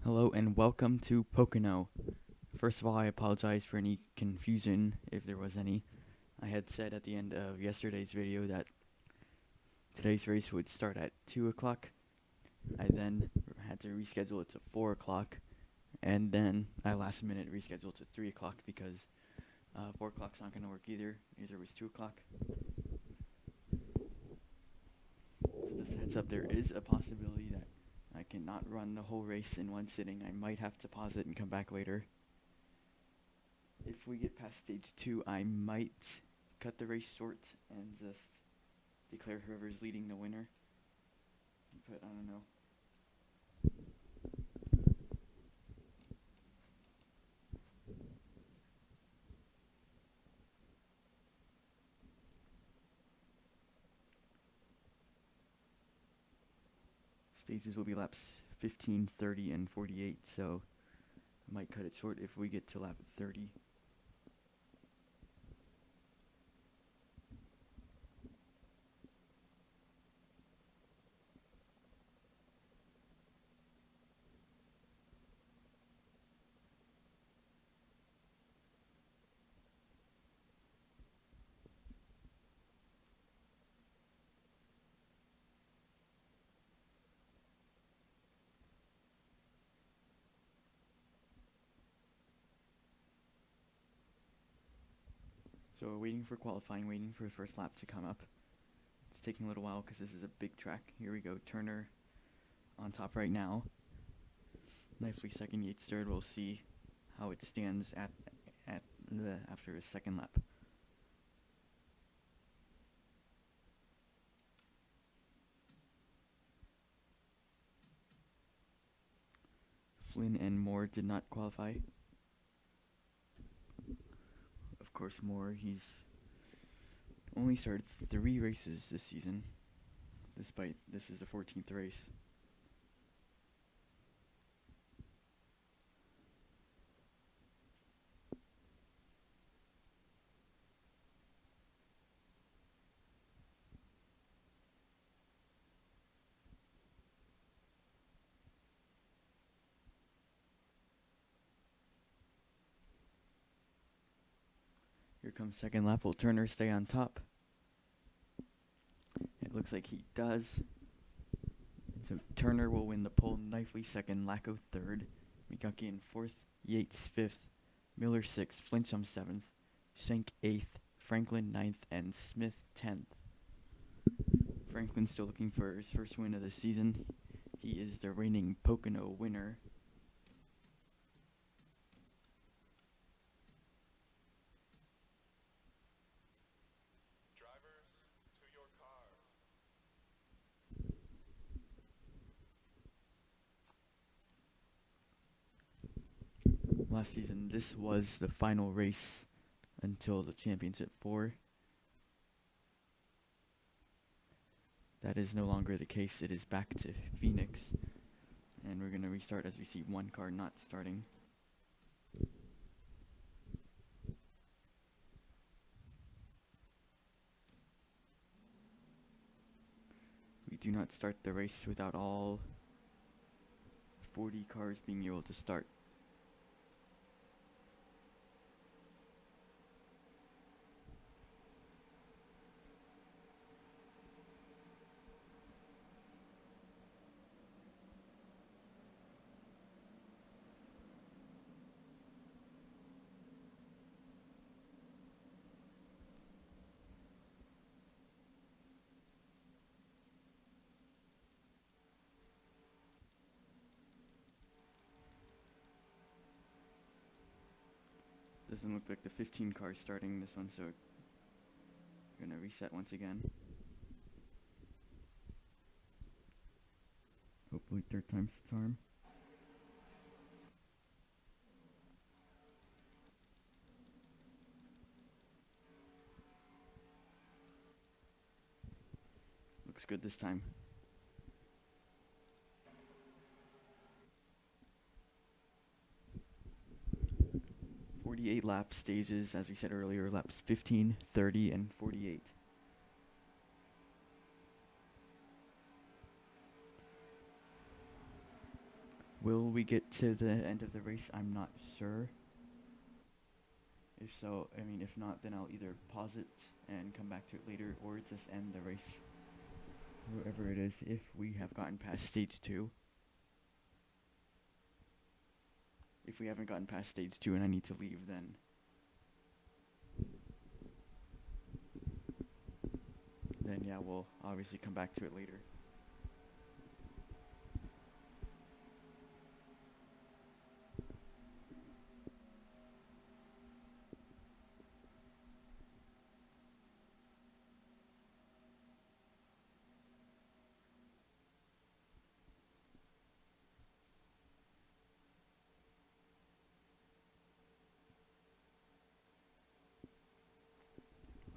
Hello and welcome to Pocono. First of all, I apologize for any confusion, if there was any. I had said at the end of yesterday's video that today's race would start at 2 o'clock. I then had to reschedule it to 4 o'clock, and then I last minute rescheduled to 3 o'clock because 4 o'clock's not going to work either. Either was 2 o'clock. So just heads up, there is a possibility that I cannot run the whole race in one sitting. I might have to pause it and come back later. If we get past stage 2, I might cut the race short and just declare whoever's leading the winner. But I don't know. Stages will be laps 15, 30, and 48, so I might cut it short if we get to lap 30. So we're waiting for qualifying, waiting for the first lap to come up. It's taking a little while because this is a big track. Here we go, Turner on top right now. Nicely second, Yates third. We'll see how it stands after his second lap. Flynn and Moore did not qualify. Of course, Moore, he's only started 3 races this season, despite this is the 14th race. Here comes second lap. Will Turner stay on top? It looks like he does. So Turner will win the pole. Nicely second. Lacko third. McGuckie in fourth. Yates fifth. Miller sixth. Flinchum seventh. Schenk eighth. Franklin ninth. And Smith 10th. Franklin's still looking for his first win of the season. He is the reigning Pocono winner. Last season, this was the final race until the Championship 4. That is no longer the case. It is back to Phoenix. And we're going to restart as we see one car not starting. We do not start the race without all 40 cars being able to start. Doesn't look like the 15 cars starting this one, so we're gonna reset once again. Hopefully third time's the charm. Looks good this time. 48 lap stages, as we said earlier, laps 15, 30, and 48. Will we get to the end of the race? I'm not sure. If so, if not, then I'll either pause it and come back to it later, or just end the race. Whoever it is, if we have gotten past stage 2. If we haven't gotten past stage 2 and I need to leave, then yeah, we'll obviously come back to it later.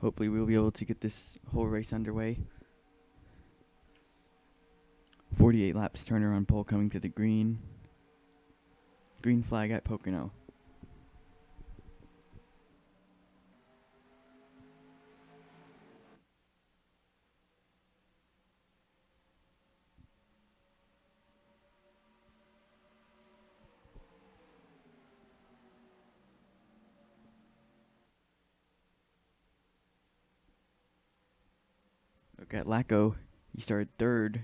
Hopefully we'll be able to get this whole race underway. 48 laps, Turner on pole coming to the green. Green flag at Pocono. Look at Lacko. He started third.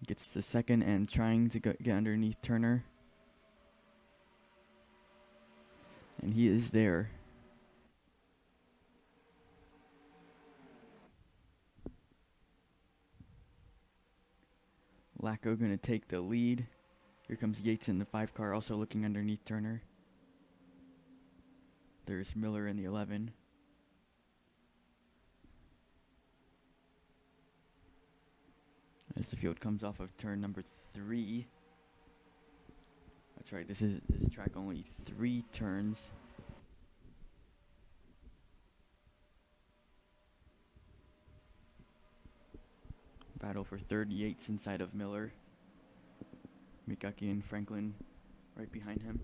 Gets to second and trying to get underneath Turner. And he is there. Lacko going to take the lead. Here comes Yates in the 5 car, also looking underneath Turner. There's Miller in the 11. As the field comes off of turn number 3. That's right, this track only 3 turns. Battle for third, Yates inside of Miller. Mikaki and Franklin right behind him.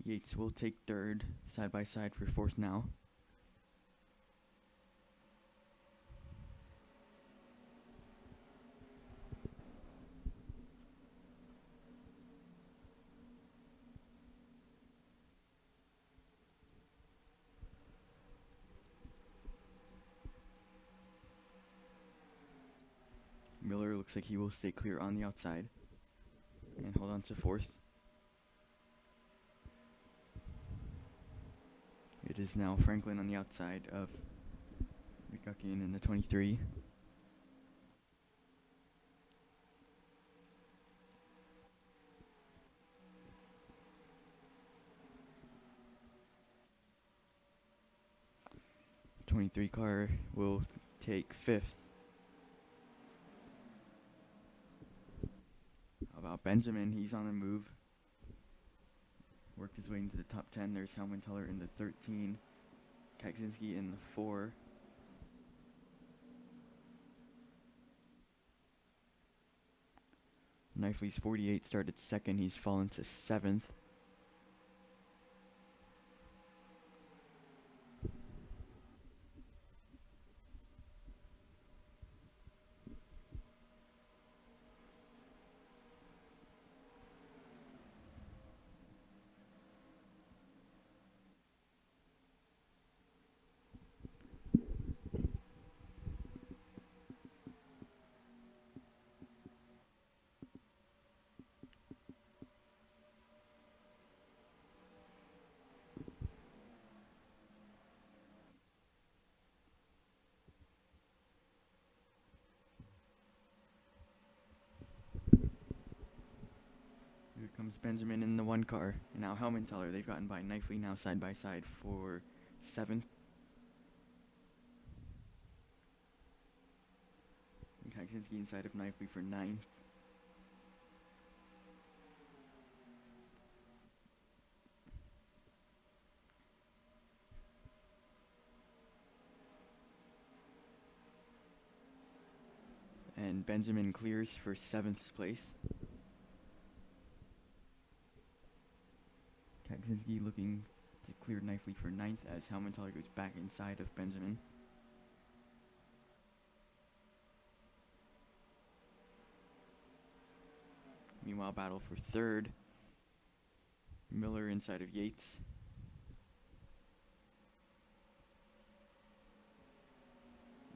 Yates will take third, side by side for fourth now. Miller looks like he will stay clear on the outside and hold on to fourth. It is now Franklin on the outside of Mikakian in the 23. The 23 car will take fifth. How about Benjamin? He's on the move. Worked his way into the top 10. There's Helmenthaler in the 13. Kaczynski in the 4. Knifley's 48 started second. He's fallen to 7th. Here comes Benjamin in the 1 car. And now Helmenthaler. They've gotten by Knifley now side by side for 7th. And Kaczynski inside of Knifley for 9th. and Benjamin clears for 7th place. Kaczynski looking to clear nicely for 9th as Helmenthaler goes back inside of Benjamin. Meanwhile, battle for 3rd. Miller inside of Yates.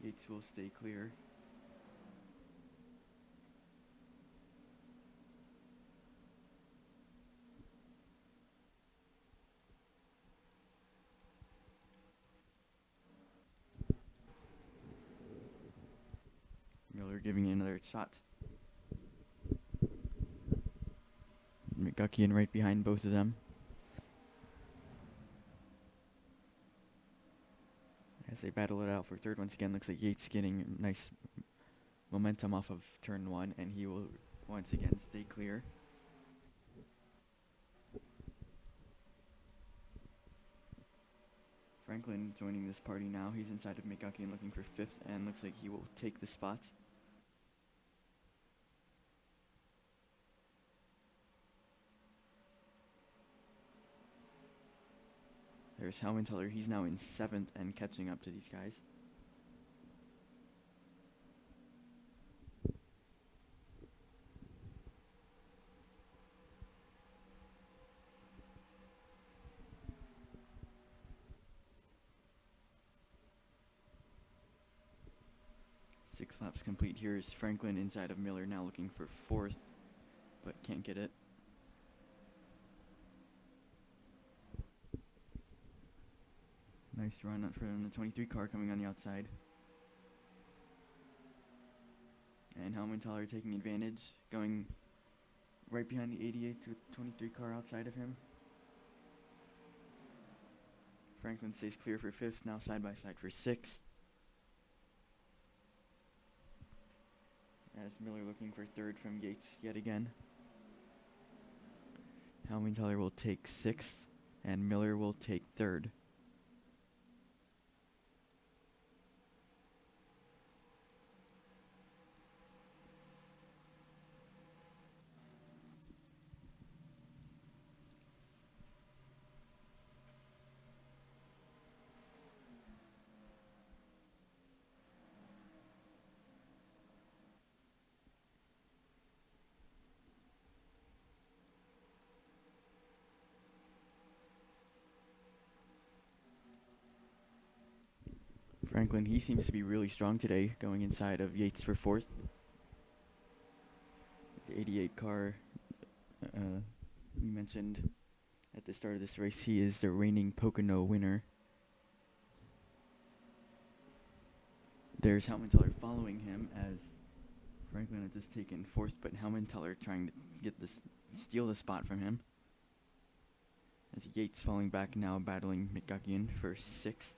Yates will stay clear. Miller giving it another shot. McGuckian right behind both of them. As they battle it out for 3rd once again, looks like Yates getting nice momentum off of turn 1, and he will once again stay clear. Franklin joining this party now. He's inside of McGuckian looking for 5th, and looks like he will take the spot. There's Helmenthaler. He's now in 7th and catching up to these guys. Six laps complete. Here's Franklin inside of Miller now looking for 4th, but can't get it. Nice run from the 23 car coming on the outside. And Helmenthaler taking advantage, going right behind the 88 to 23 car outside of him. Franklin stays clear for 5th, now side by side for 6th. As Miller looking for 3rd from Yates yet again. Helmenthaler will take 6th, and Miller will take 3rd. Franklin, he seems to be really strong today, going inside of Yates for 4th. The 88 car, we mentioned at the start of this race, he is the reigning Pocono winner. There's Helmenthaler following him as Franklin has just taken 4th, but Helmenthaler trying to get this, steal the spot from him. As Yates falling back now, battling McGuckian for 6th.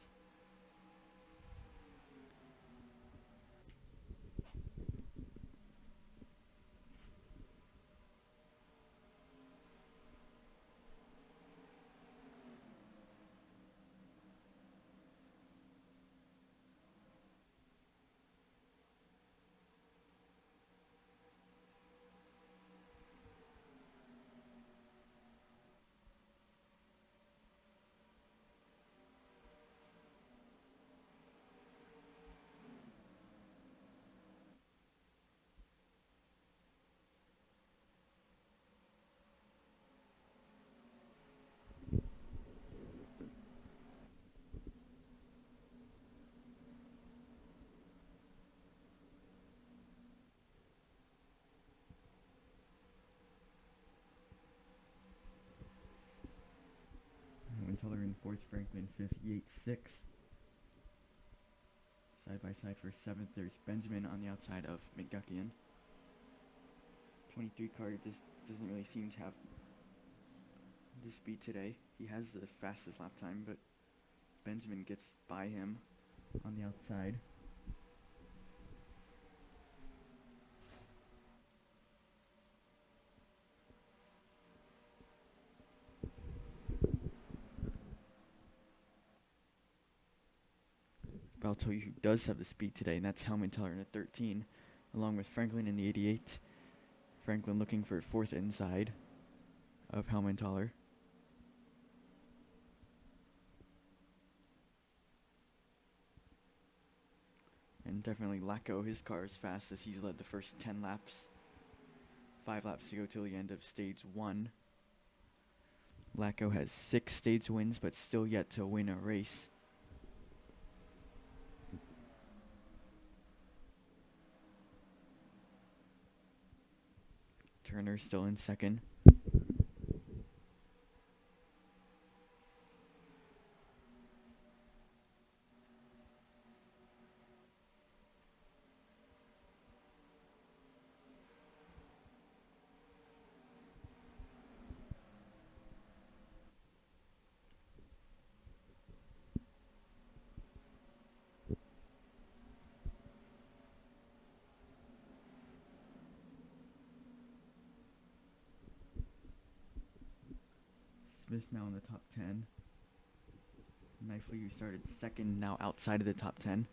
Helmenthaler in 4th, Franklin 5th, Yates 6th. Side by side for 7th, there's Benjamin on the outside of McGuckian. 23 car just doesn't really seem to have the speed today. He has the fastest lap time, but Benjamin gets by him on the outside. But I'll tell you who does have the speed today, and that's Helmenthaler in a 13. along with Franklin in the 88. Franklin looking for fourth inside of Helmenthaler. And definitely Lacko, his car is fast as he's led the first 10 laps. 5 laps to go till the end of stage 1. Lacko has 6 stage wins, but still yet to win a race. Turner still in second. Smith now in the top 10. Nicely, you started second, now outside of the top 10.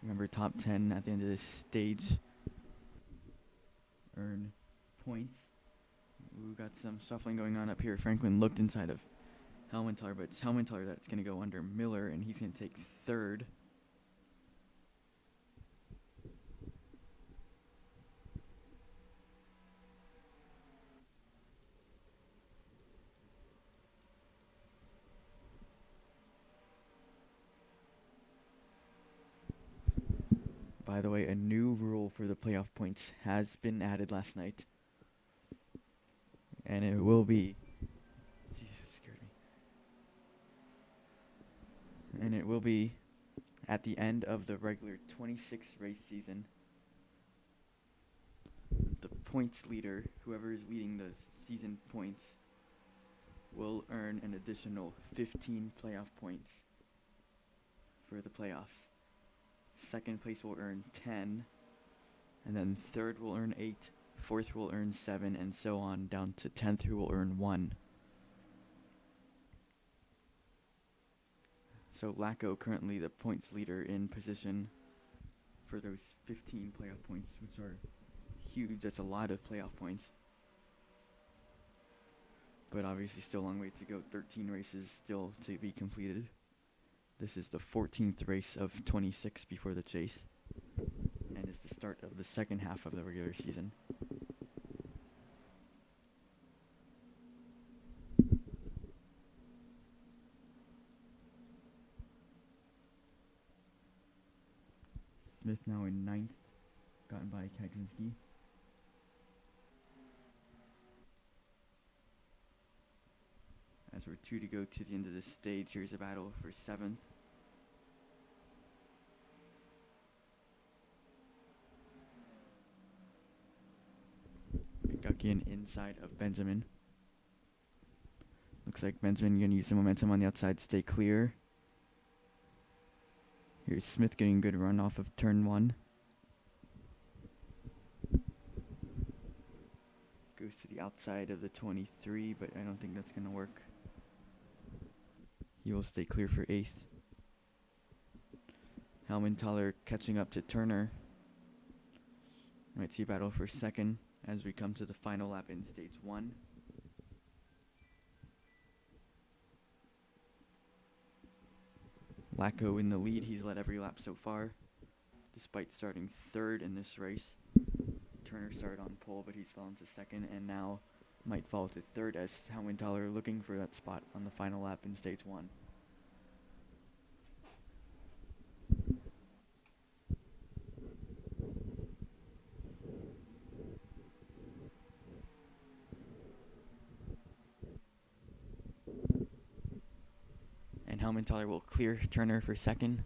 Remember, top 10 at the end of this stage earn points. We got some shuffling going on up here. Franklin looked inside of Helmenthaler, but it's Helmenthaler that's going to go under Miller, and he's going to take third. By the way, a new rule for the playoff points has been added last night. And it will be... Jesus, scared me. And it will be at the end of the regular 26 race season. The points leader, whoever is leading the season points, will earn an additional 15 playoff points for the playoffs. Second place will earn 10, and then third will earn 8, fourth will earn 7, and so on down to 10th, who will earn 1. So Lacko currently the points leader in position for those 15 playoff points, which are huge. That's a lot of playoff points. But obviously still a long way to go. 13 races still to be completed. This is the 14th race of 26 before the chase, and is the start of the second half of the regular season. Smith now in 9th, gotten by Kaczynski. As we're 2 to go to the end of this stage, here's a battle for 7th. Guckian inside of Benjamin. Looks like Benjamin going to use some momentum on the outside, stay clear. Here's Smith getting a good run off of turn 1. Goes to the outside of the 23, but I don't think that's going to work. He will stay clear for 8th. Helmenthaler catching up to Turner. Might see a battle for 2nd as we come to the final lap in stage 1. Lacko in the lead. He's led every lap so far, despite starting 3rd in this race. Turner started on pole, but he's fallen to 2nd, and now might fall to 3rd as Helmenthaler looking for that spot on the final lap in stage 1. And Helmenthaler will clear Turner for 2nd.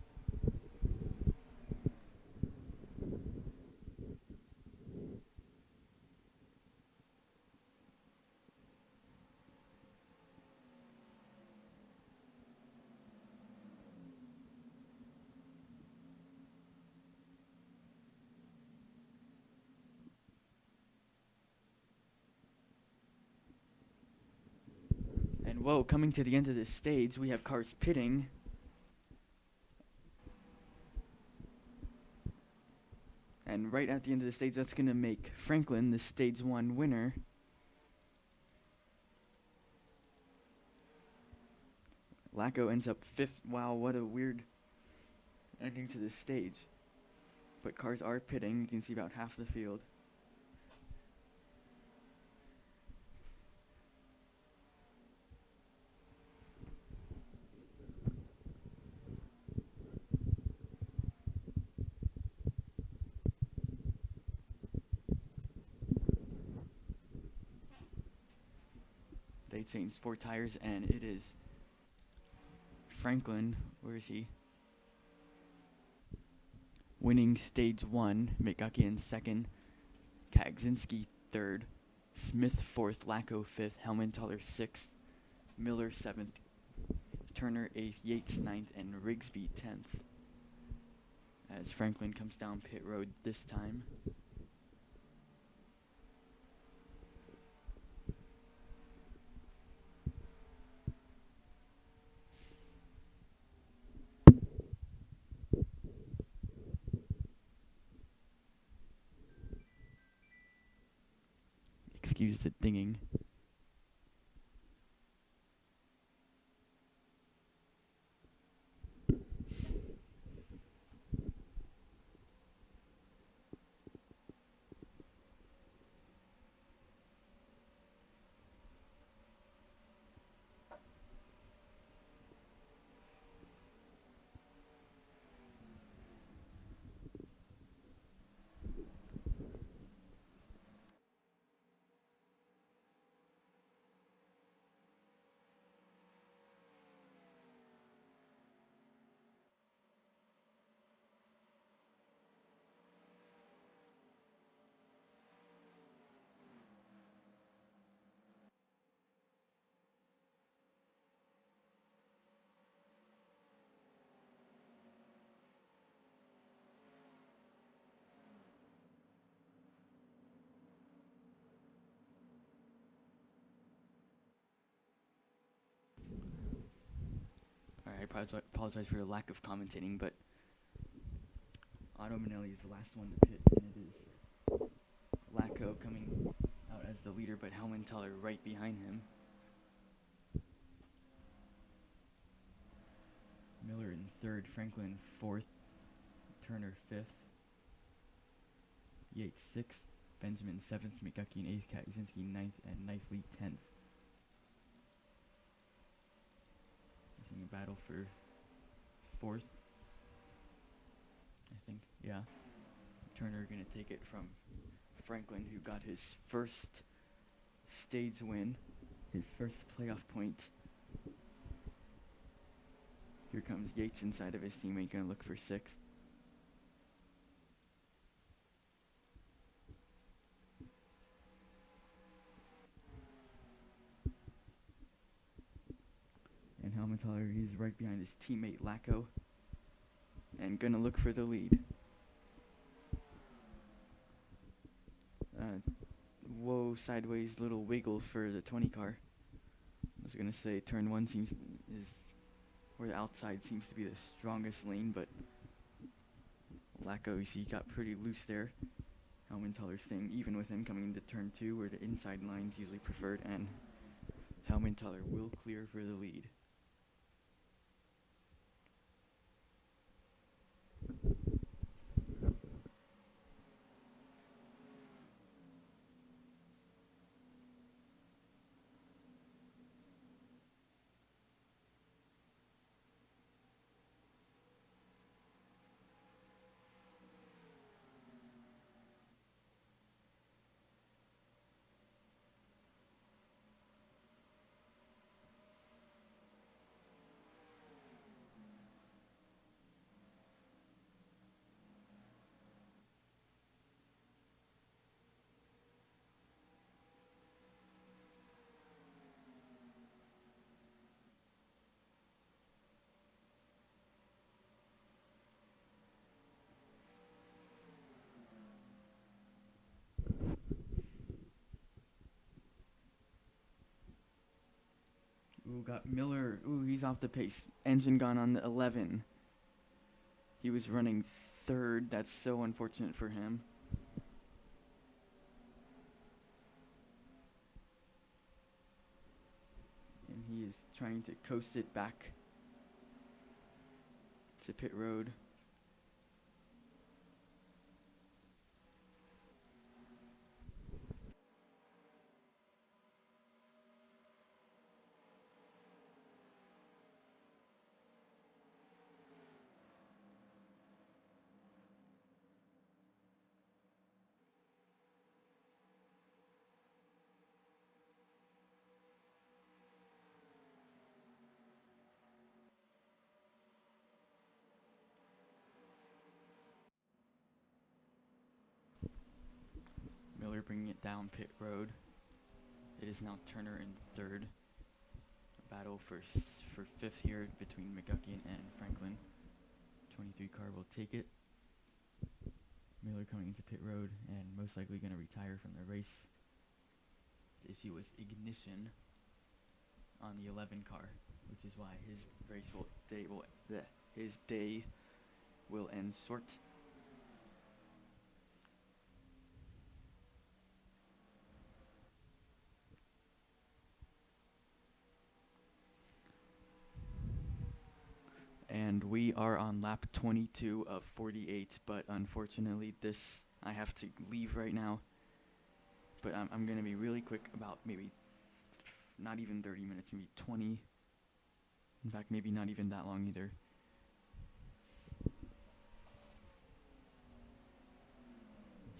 And whoa, coming to the end of this stage, we have cars pitting. And And right at the end of the stage, that's going to make Franklin the stage 1 winner. Lacko ends up 5th. Wow, what a weird ending to this stage. But cars are pitting. You can see about half the field. They changed 4 tires, and it is Franklin. Where is he? Winning stage 1. Mikaki in 2nd. Kagzinski 3rd. Smith 4th. Lacko 5th. Helmentaler 6th. Miller 7th. Turner 8th. Yates 9th. And Rigsby 10th. As Franklin comes down pit road this time. Excuse the dinging. I apologize for the lack of commentating, but Otto Manelli is the last one to pit, and it is Lacko coming out as the leader, but Helmentaler right behind him. Miller in 3rd, Franklin 4th, Turner 5th, Yates 6th, Benjamin 7th, McGucky in 8th, Kaczynski 9th, and Knifley 10th. Seeing a battle for 4th, I think, yeah. Turner gonna take it from Franklin, who got his first stage win, his first playoff point. Here comes Yates inside of his teammate, gonna look for 6th. And Helmentaler, he's right behind his teammate Lacko, and gonna look for the lead. Whoa, sideways little wiggle for the 20 car. I was gonna say turn 1 is where the outside seems to be the strongest lane, but Lacko, you see, got pretty loose there. Helmentaler staying even with him coming into turn 2, where the inside line's usually preferred, and Helmentaler will clear for the lead. Ooh, got Miller. Ooh, he's off the pace. Engine gone on the 11. He was running 3rd. That's so unfortunate for him. is trying to coast it back to pit road. Miller bringing it down pit road. It is now Turner in third. Battle for fifth here between McGuckin and Franklin. 23 car will take it. Miller coming into pit road and most likely going to retire from the race. The issue was ignition on the 11 car, which is why his day will end short. And we are on lap 22 of 48, but unfortunately I have to leave right now. But I'm going to be really quick, about maybe not even 30 minutes, maybe 20. In fact, maybe not even that long either.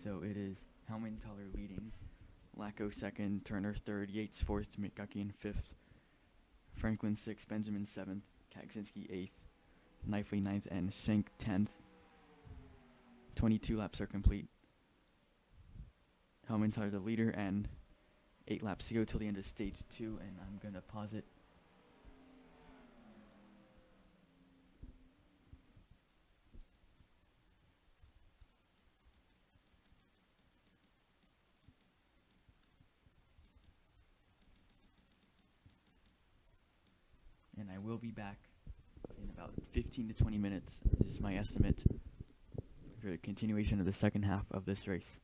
So it is Helmenthaler leading, Lacko second, Turner third, Yates fourth, McGuckin fifth, Franklin sixth, Benjamin seventh, Kaczynski eighth, Knifley ninth, and Schenk 10th. 22 laps are complete. Helmenthaler the leader, and 8 laps to go till the end of stage 2, and I'm going to pause it. And I will be back in about 15 to 20 minutes. This is my estimate for the continuation of the second half of this race.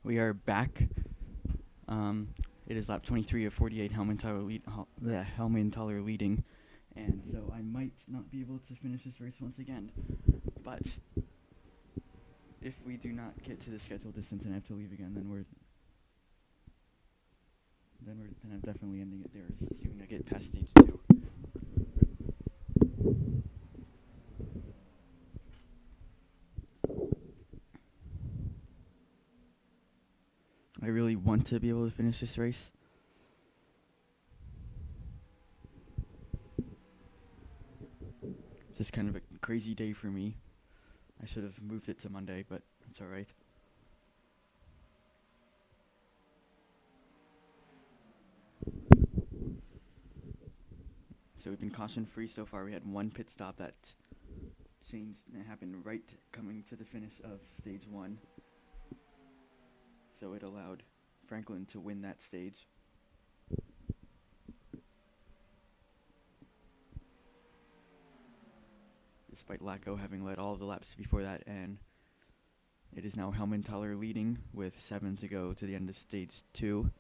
We are back. It is lap 23 of 48. Helmenthaler leading, and so I might not be able to finish this race once again. But if we do not get to the scheduled distance and have to leave again, then I'm definitely ending it there, assuming I get past stage 2. I really want to be able to finish this race. It's just kind of a crazy day for me. I should have moved it to Monday, but that's alright. So we've been caution free so far. We had one pit stop that happened right coming to the finish of stage 1. So it allowed Franklin to win that stage. Despite Lacko having led all of the laps before that, and it is now Helmenthaler leading with 7 to go to the end of stage 2.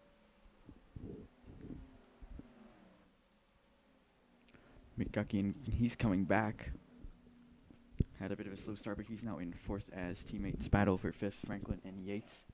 McGuckin, he's coming back. Had a bit of a slow start, but he's now in 4th as teammates battle for 5th, Franklin and Yates.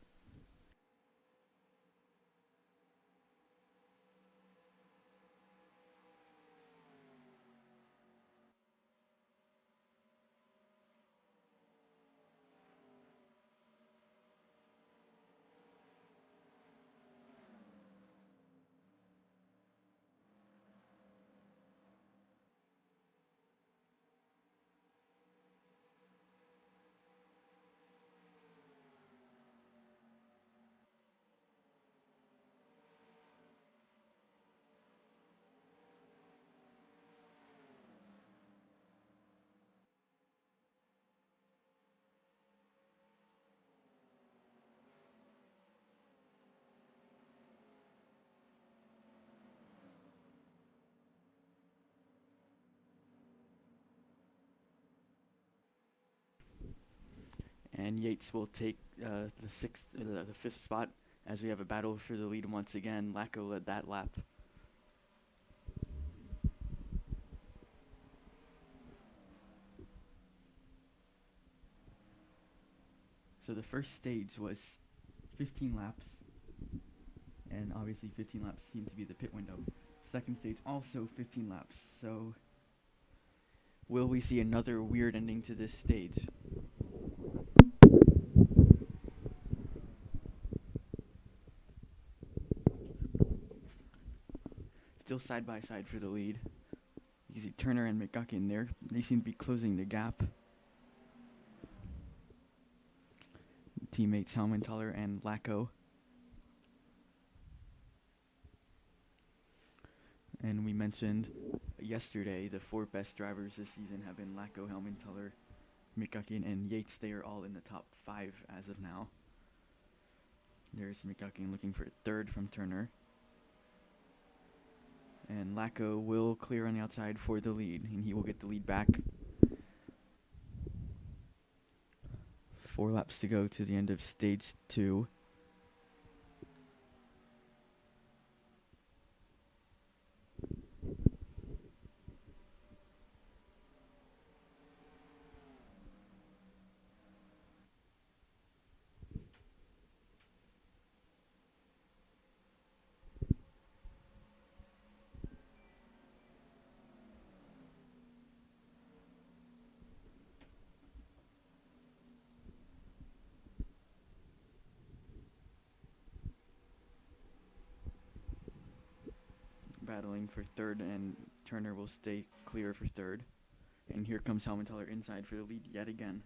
And Yates will take the 5th spot as we have a battle for the lead once again. Lacko led that lap. So the first stage was 15 laps, and obviously 15 laps seemed to be the pit window. Second stage also 15 laps, so will we see another weird ending to this stage? Still side by side for the lead. You see Turner and McGuckin there. They seem to be closing the gap. Teammates Helmenthaler and Lacko. And we mentioned yesterday the 4 best drivers this season have been Lacko, Helmenthaler, McGuckin, and Yates. They are all in the top 5 as of now. There's McGuckin looking for 3rd from Turner. And Lacko will clear on the outside for the lead, and he will get the lead back. 4 laps to go to the end of stage 2. Battling for 3rd, and Turner will stay clear for 3rd. And here comes Helmenthaler inside for the lead yet again.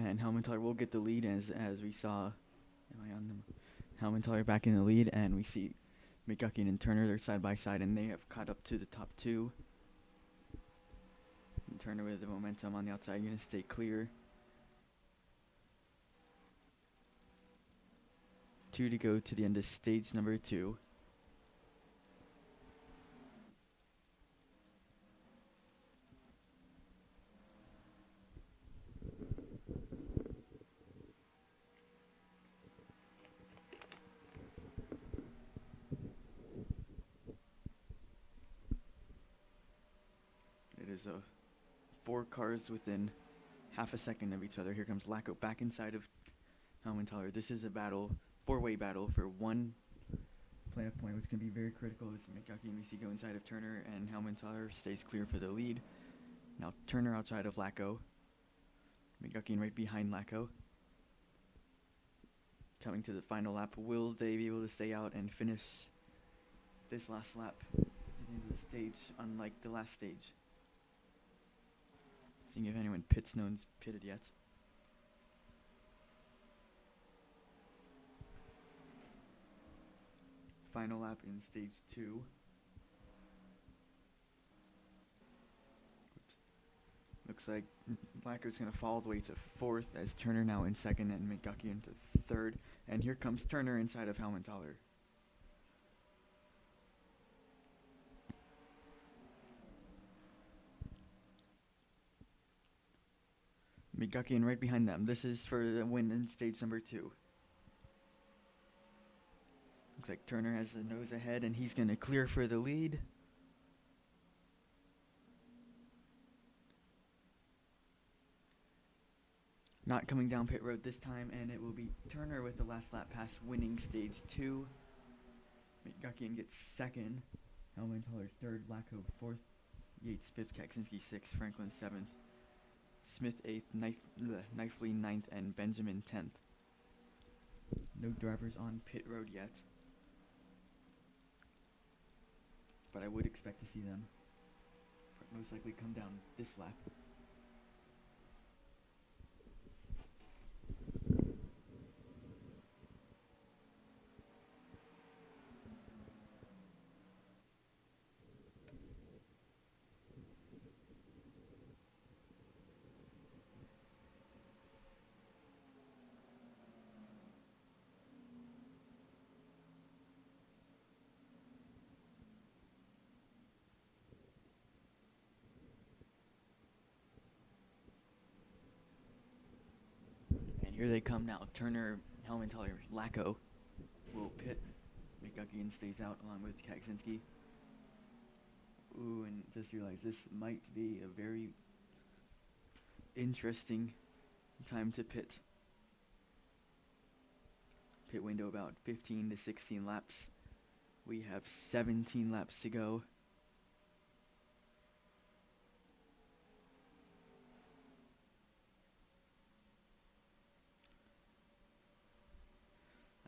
And Helmentaler will get the lead as we saw. Am I on them? Helmentaler back in the lead, and we see McGuckin and Turner, they're side by side, and they have caught up to the top two. And Turner with the momentum on the outside, going to stay clear. 2 to go to the end of stage number 2. It is 4 cars within half a second of each other. Here comes Lacko back inside of Helmentaler. This is a battle, 4-way battle for 1 playoff point, which can be very critical as McGuckin we see go inside of Turner, and Helmentaler stays clear for the lead. Now Turner outside of Lacko. McGuckin right behind Lacko. Coming to the final lap, will they be able to stay out and finish this last lap to the end of the stage, unlike the last stage? Seeing if anyone pits, no one's pitted yet. Final lap in stage 2. Looks like Lacko's going to fall all the way to 4th as Turner now in 2nd and McGuckin into 3rd. And here comes Turner inside of Helmentaler. McGuckin right behind them. This is for the win in stage number 2. Looks like Turner has the nose ahead and he's going to clear for the lead. Not coming down pit road this time, and it will be Turner with the last lap pass winning stage 2. McGuckin gets 2nd. Helmentaler 3rd. Lacko 4th. Yates 5th. Kaczynski 6th. Franklin 7th. Smith 8th. Knifley 9th. And Benjamin 10th. No drivers on pit road yet, but I would expect to see them most likely come down this lap. Here they come now. Turner, Helmentaler, Lacko will pit. McGuckin stays out along with Kaczynski. Ooh, and just realized this might be a very interesting time to pit. Pit window about 15 to 16 laps. We have 17 laps to go.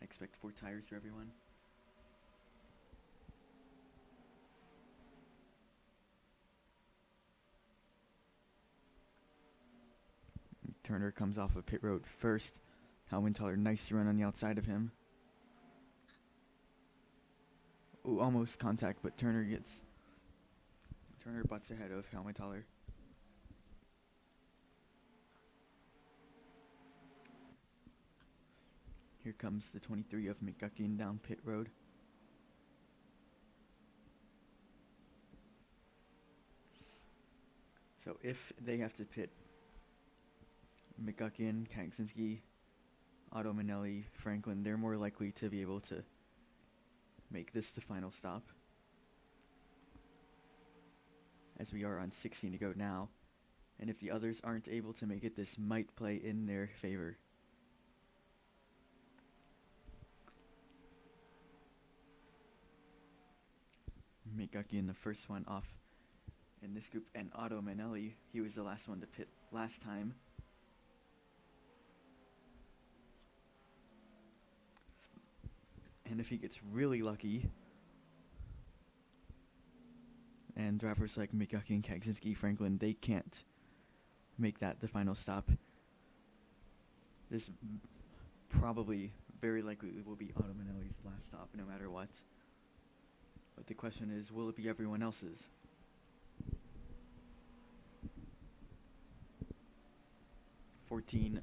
I expect 4 tires for everyone. Turner comes off of pit road first. Helmentaler, nice run on the outside of him. Ooh, almost contact, but Turner butts ahead of Helmentaler. Here comes the 23 of McGuckin down pit road. So if they have to pit, McGuckin, Kaczynski, Otto Manelli, Franklin, they're more likely to be able to make this the final stop, as we are on 16 to go now. And if the others aren't able to make it, this might play in their favor. McGuckin, the first one off in this group, and Otto Manelli, he was the last one to pit last time. And if he gets really lucky, and drivers like McGuckin, Kaczynski, Franklin, they can't make that the final stop, This probably, very likely, will be Otto Manelli's last stop, no matter what. But the question is, will it be everyone else's?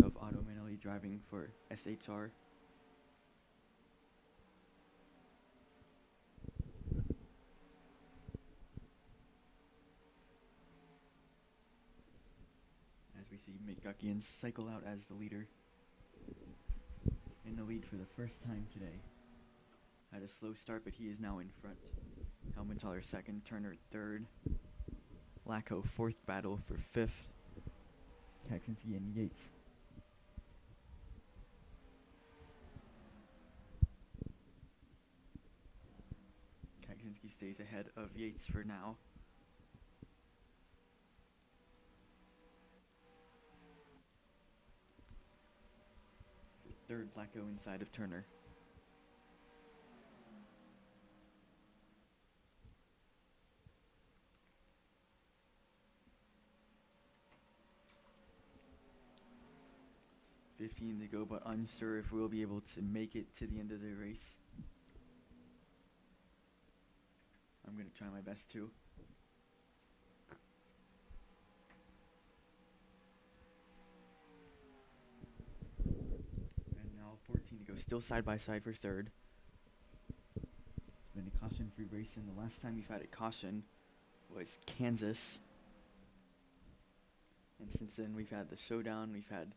of Otto Manelli driving for SHR. As we see McGuckian cycle out as the leader. In the lead for the first time today. Had a slow start, but he is now in front. Helmenthaler second, Turner third. Lacko fourth, battle for fifth. Kaczynski and Yates. Kaczynski stays ahead of Yates for now. Third, Lacko inside of Turner. .15 to go, but unsure if we'll be able to make it to the end of the race. I'm going to try my best too. And now 14 to go, still side by side for third. It's been a caution-free race, and the last time we've had a caution was Kansas. And since then we've had the showdown, we've had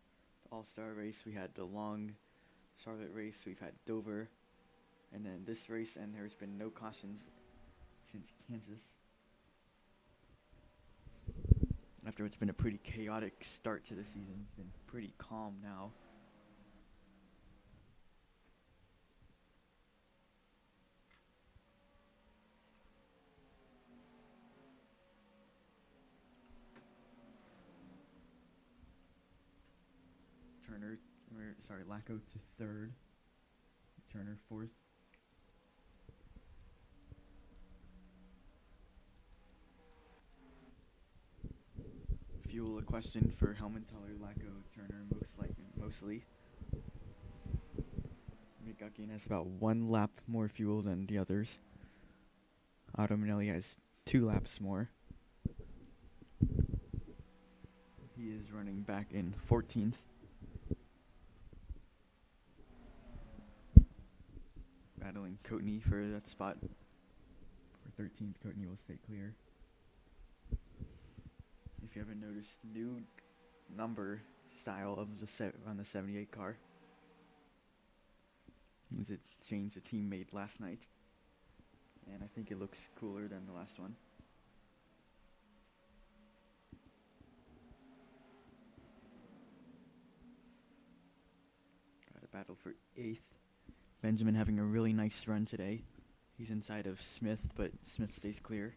the All-Star race, we had the long Charlotte race, we've had Dover, and then this race, and there's been no cautions since Kansas. After it's been a pretty chaotic start to the season, it's been pretty calm now. Lacko to third, Turner fourth. Fuel a question for Helmenthaler, Lacko, Turner, mostly. McGuckian has about 1 lap more fuel than the others. Otto Manelli has 2 laps more. He is running back in 14th. Battling Coatney for that spot. For 13th, Coatney will stay clear. If you haven't noticed, new number style of the on the 78 car. Means it changed the team made last night. And I think it looks cooler than the last one. Got a battle for 8th. Benjamin having a really nice run today. He's inside of Smith, but Smith stays clear.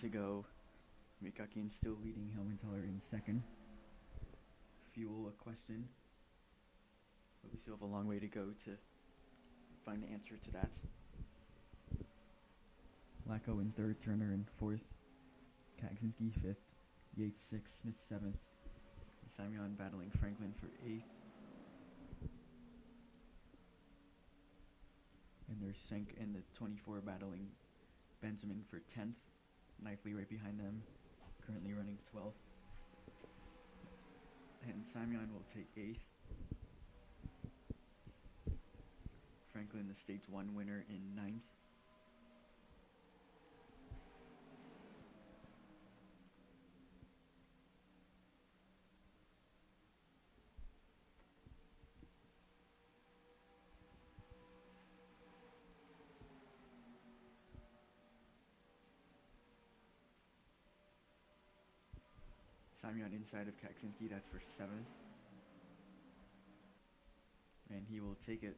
To go. McGuckian still leading, Helmenthaler in second. Fuel a question, but we still have a long way to go to find the answer to that. Lacko in third, Turner in fourth, Kaczynski fifth, Yates sixth, Smith seventh, Simeon battling Franklin for 8th. And there's Senk and the 24 battling Benjamin for 10th. Knifely right behind them, currently running 12th. And Simeon will take 8th. Franklin, the Stage 1 winner, in 9th. Simeon inside of Kaksinski, that's for 7th. And he will take it.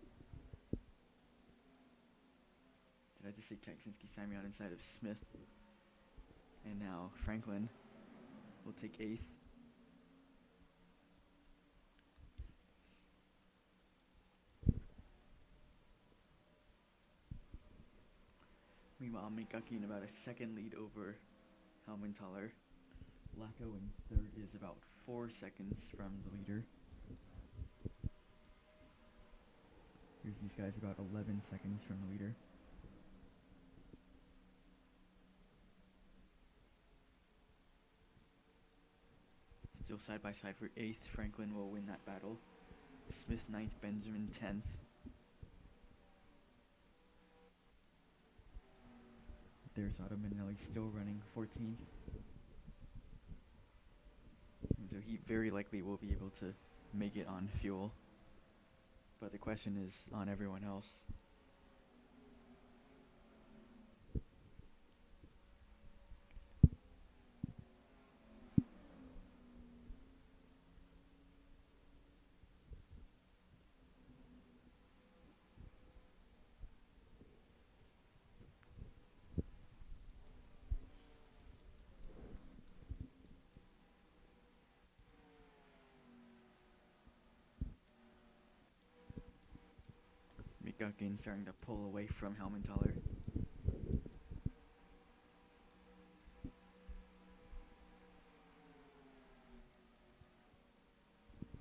Did I just say Kaksinski? Simeon inside of Smith. And now Franklin will take 8th. Meanwhile, Mikaki in about a second lead over Helmenthaler. Lacko in 3rd is about 4 seconds from the leader. Here's these guys about 11 seconds from the leader. Still side by side for 8th. Franklin will win that battle. Smith 9th, Benjamin 10th. There's Otto Manelli still running 14th. And so he very likely will be able to make it on fuel. But the question is on everyone else. Mikakin starting to pull away from Helmenthaler.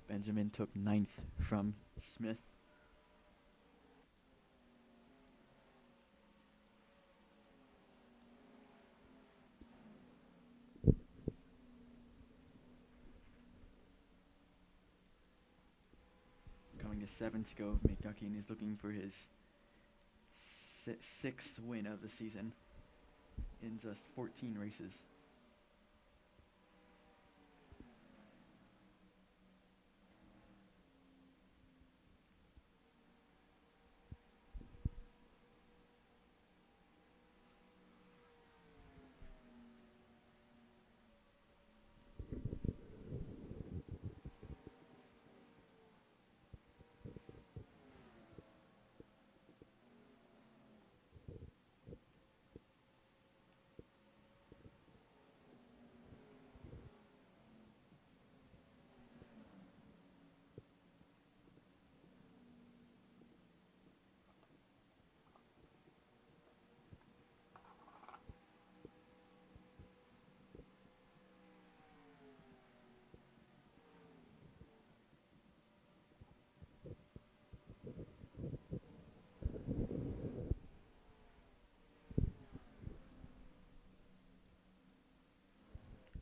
Benjamin took 9th from Smith. Coming to 7 to go, Mikakin is looking for his 6th win of the season in just 14 races.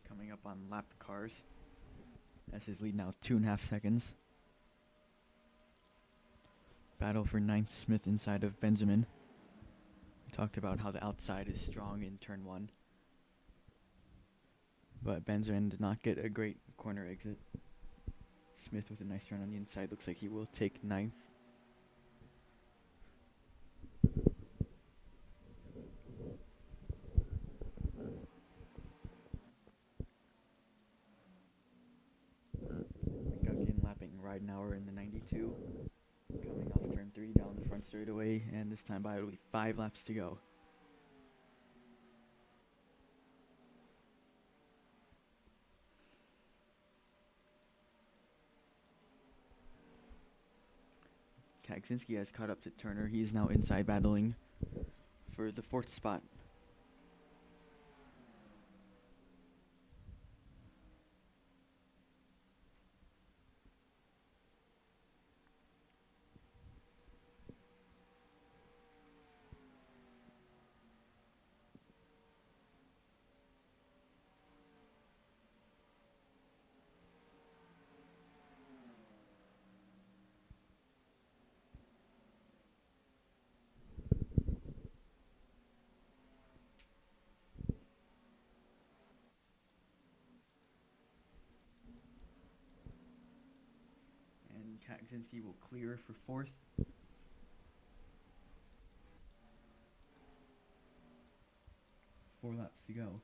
Coming up on lap cars. That's his lead now, 2.5 seconds. Battle for 9th, Smith inside of Benjamin. We talked about how the outside is strong in turn 1. But Benjamin did not get a great corner exit. Smith with a nice run on the inside. Looks like he will take 9th. Mikakin lapping Ridenauer in the 92. Coming off turn 3 down the front straightaway. And this time by it will be 5 laps to go. Kaksinski has caught up to Turner. He's now inside battling for the 4th spot. Kaczynski will clear for fourth. Four laps to go.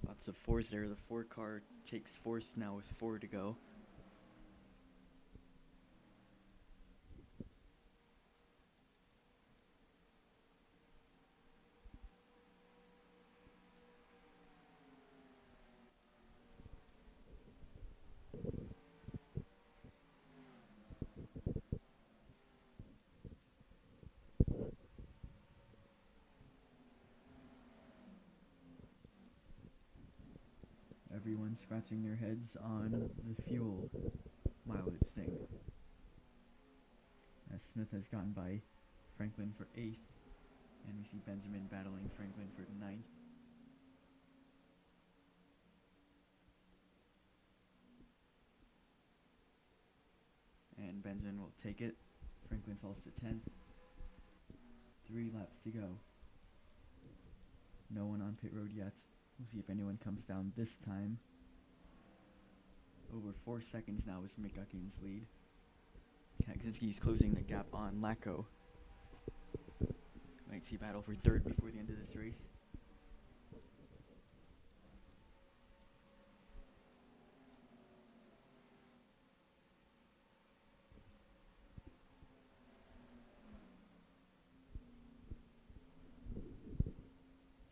Lots of fours there. The 4 car takes fourth now with 4 to go. Everyone's scratching their heads on the fuel mileage thing, as Smith has gotten by Franklin for 8th, and we see Benjamin battling Franklin for 9th. And Benjamin will take it. Franklin falls to 10th. 3 laps to go. No one on pit road yet. We'll see if anyone comes down this time. Over 4 seconds now is McGuckin's lead. Kaczynski's closing the gap on Lacko. Might see battle for 3rd before the end of this race.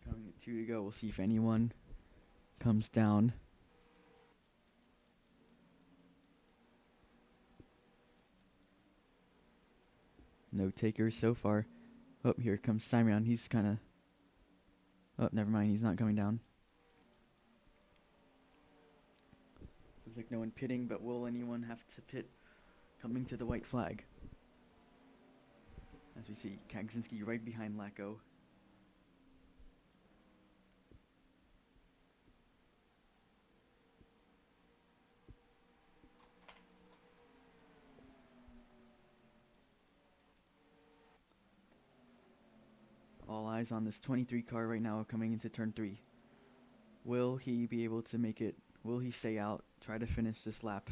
Coming at 2 to go, we'll see if anyone comes down. No takers so far. Oh, here comes Simon. He's kind of... Oh, never mind. He's not coming down. Looks like no one pitting, but will anyone have to pit coming to the white flag? As we see Kaczynski right behind Lacko. All eyes on this 23 car right now coming into turn 3. Will he be able to make it? Will he stay out? Try to finish this lap.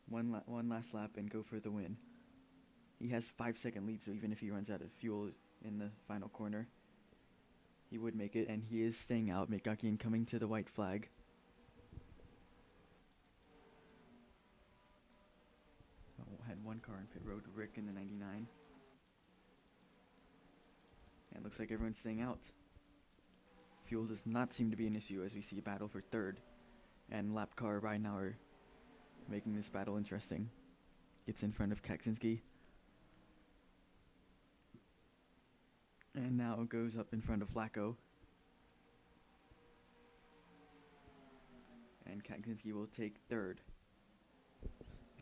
One last lap and go for the win. He has 5-second lead, so even if he runs out of fuel in the final corner, he would make it, and he is staying out. McGuckin coming to the white flag. Oh, had 1 car on pit road, Rick in the 99. And it looks like everyone's staying out. Fuel does not seem to be an issue as we see a battle for 3rd. And lap car right now are making this battle interesting. Gets in front of Kaczynski. And now goes up in front of Lacko. And Kaczynski will take 3rd.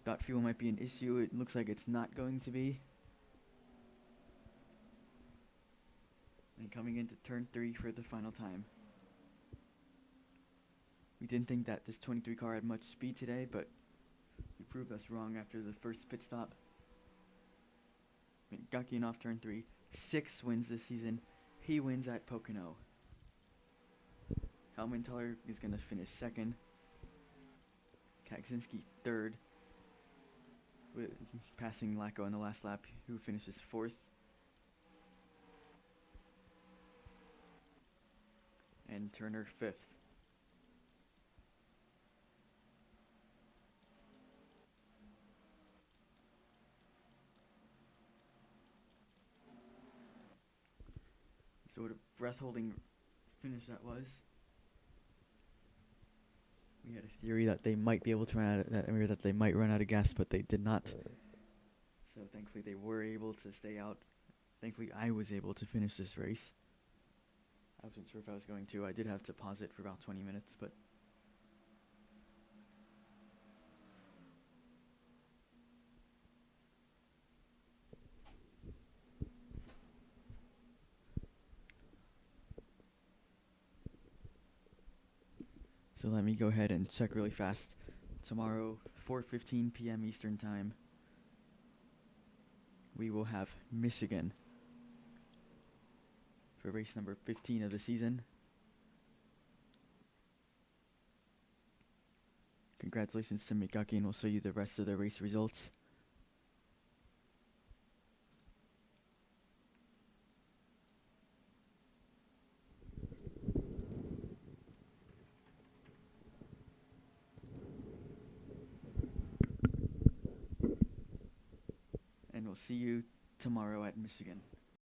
Thought fuel might be an issue. It looks like it's not going to be. And coming into turn 3 for the final time. We didn't think that this 23 car had much speed today, but he proved us wrong after the first pit stop. McGuckin off turn 3. 6 wins this season. He wins at Pocono. Helmenthaler is going to finish 2nd. Kaczynski 3rd. Passing Lacko in the last lap, who finishes 4th. And Turner 5th. So what a breath-holding finish that was. We had a theory that they might be able to run out of, that they might run out of gas, but they did not. So thankfully they were able to stay out. Thankfully I was able to finish this race. I wasn't sure if I was going to. I did have to pause it for about 20 minutes, but... So let me go ahead and check really fast. Tomorrow, 4:15 p.m. Eastern Time, we will have Michigan. for race number 15 of the season. Congratulations to Mikaki, and we'll show you the rest of the race results. And we'll see you tomorrow at Michigan.